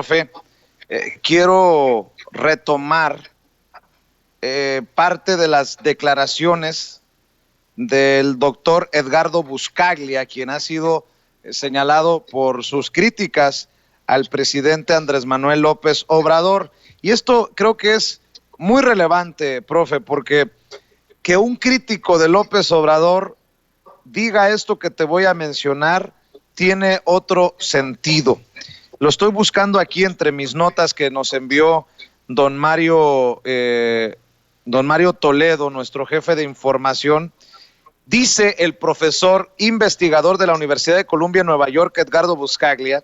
profe, quiero retomar parte de las declaraciones del doctor Edgardo Buscaglia, quien ha sido señalado por sus críticas al presidente Andrés Manuel López Obrador. Y esto creo que es muy relevante, profe, porque que un crítico de López Obrador diga esto que te voy a mencionar tiene otro sentido. Lo estoy buscando aquí entre mis notas que nos envió don Mario, don Mario Toledo, nuestro jefe de información. Dice el profesor investigador de la Universidad de Columbia en Nueva York, Edgardo Buscaglia,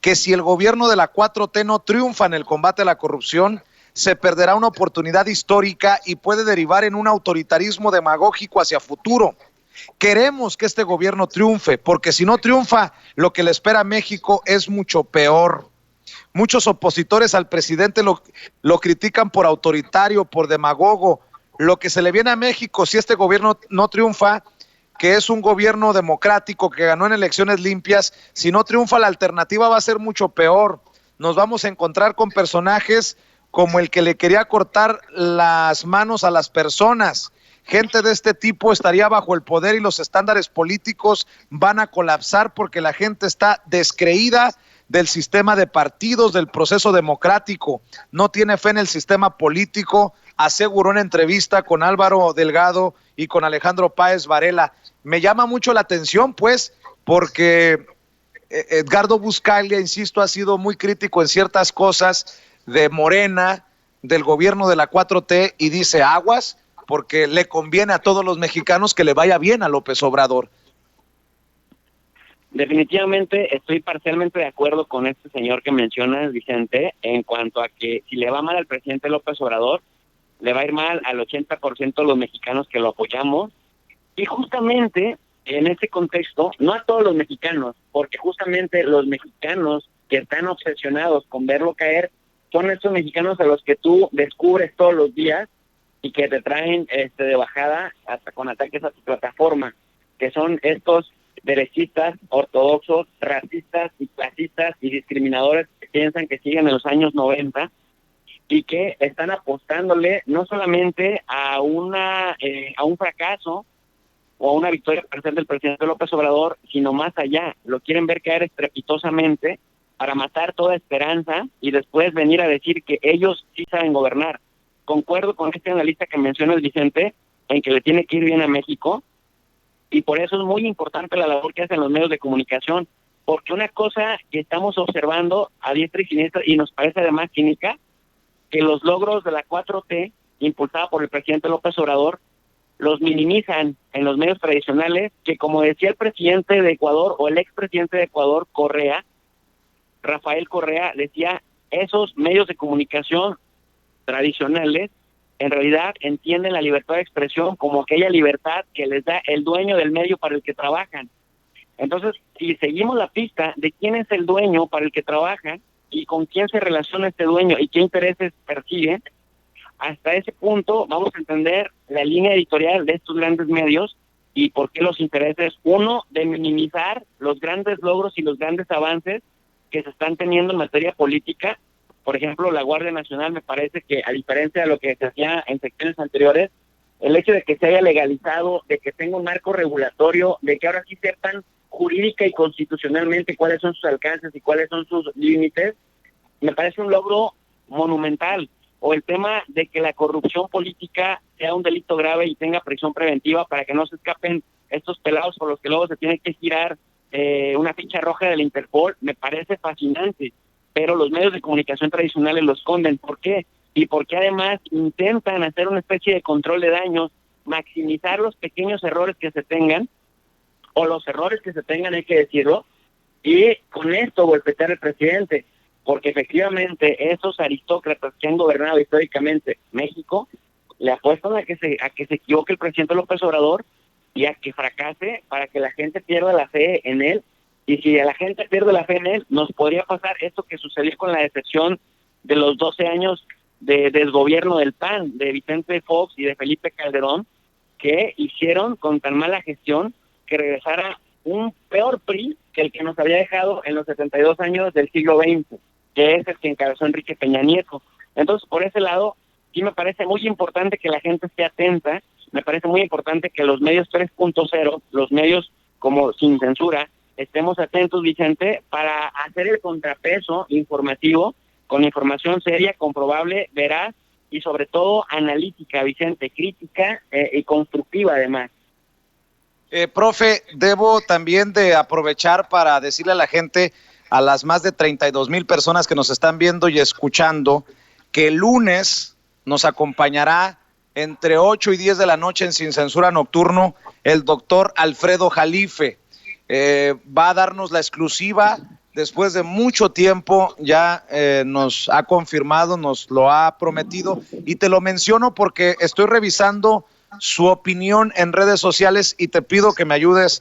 que si el gobierno de la 4T no triunfa en el combate a la corrupción, se perderá una oportunidad histórica y puede derivar en un autoritarismo demagógico hacia futuro. Queremos que este gobierno triunfe, porque si no triunfa, lo que le espera a México es mucho peor. Muchos opositores al presidente lo critican por autoritario, por demagogo. Lo que se le viene a México si este gobierno no triunfa, que es un gobierno democrático que ganó en elecciones limpias, si no triunfa la alternativa va a ser mucho peor. Nos vamos a encontrar con personajes como el que le quería cortar las manos a las personas. Gente de este tipo estaría bajo el poder y los estándares políticos van a colapsar porque la gente está descreída del sistema de partidos, del proceso democrático, no tiene fe en el sistema político, aseguró en entrevista con Álvaro Delgado y con Alejandro Páez Varela. Me llama mucho la atención, pues, porque Edgardo Buscaglia, insisto, ha sido muy crítico en ciertas cosas de Morena, del gobierno de la 4T, y dice aguas, porque le conviene a todos los mexicanos que le vaya bien a López Obrador. Definitivamente estoy parcialmente de acuerdo con este señor que mencionas, Vicente, en cuanto a que si le va mal al presidente López Obrador, le va a ir mal al 80% de los mexicanos que lo apoyamos. Y justamente en ese contexto, no a todos los mexicanos, porque justamente los mexicanos que están obsesionados con verlo caer son estos mexicanos a los que tú descubres todos los días y que te traen de bajada hasta con ataques a tu plataforma, que son estos derechistas, ortodoxos, racistas y clasistas y discriminadores que piensan que siguen en los años 90 y que están apostándole no solamente a un fracaso o a una victoria parcial del presidente López Obrador, sino más allá, lo quieren ver caer estrepitosamente para matar toda esperanza y después venir a decir que ellos sí saben gobernar. Concuerdo con este analista que mencionas, Vicente, en que le tiene que ir bien a México, y por eso es muy importante la labor que hacen los medios de comunicación, porque una cosa que estamos observando a diestra y siniestra, y nos parece además cínica, que los logros de la 4T, impulsada por el presidente López Obrador, los minimizan en los medios tradicionales, que como decía el presidente de Ecuador, o el expresidente de Ecuador, Correa, Rafael Correa, decía, esos medios de comunicación tradicionales en realidad entienden la libertad de expresión como aquella libertad que les da el dueño del medio para el que trabajan. Entonces, si seguimos la pista de quién es el dueño para el que trabajan y con quién se relaciona este dueño y qué intereses persigue, hasta ese punto vamos a entender la línea editorial de estos grandes medios y por qué los intereses, uno, de minimizar los grandes logros y los grandes avances que se están teniendo en materia política. Por ejemplo, la Guardia Nacional, me parece que, a diferencia de lo que se hacía en secciones anteriores, el hecho de que se haya legalizado, de que tenga un marco regulatorio, de que ahora sí sepan jurídica y constitucionalmente cuáles son sus alcances y cuáles son sus límites, me parece un logro monumental. O el tema de que la corrupción política sea un delito grave y tenga prisión preventiva para que no se escapen estos pelados por los que luego se tiene que girar una ficha roja del Interpol, me parece fascinante. Pero los medios de comunicación tradicionales lo esconden. ¿Por qué? Y porque además intentan hacer una especie de control de daños, maximizar los pequeños errores que se tengan, o los errores que se tengan, hay que decirlo, y con esto golpetear al presidente, porque efectivamente esos aristócratas que han gobernado históricamente México, le apuestan a que se equivoque el presidente López Obrador y a que fracase para que la gente pierda la fe en él. Y si la gente pierde la fe en él, nos podría pasar esto que sucedió con la decepción de los 12 años de desgobierno del PAN, de Vicente Fox y de Felipe Calderón, que hicieron con tan mala gestión que regresara un peor PRI que el que nos había dejado en los 72 años del siglo XX. que es el que encabezó Enrique Peña Nieto. Entonces, por ese lado, sí me parece muy importante que la gente esté atenta, me parece muy importante que los medios 3.0, los medios como Sin Censura, estemos atentos, Vicente, para hacer el contrapeso informativo con información seria, comprobable, veraz y sobre todo analítica, Vicente, crítica y constructiva además. Profe, debo también de aprovechar para decirle a la gente, a las más de 32,000 personas que nos están viendo y escuchando, que el lunes nos acompañará entre 8 y 10 de la noche en Sin Censura Nocturno el doctor Alfredo Jalife. Va a darnos la exclusiva después de mucho tiempo, ya nos ha confirmado, nos lo ha prometido, y te lo menciono porque estoy revisando su opinión en redes sociales y te pido que me ayudes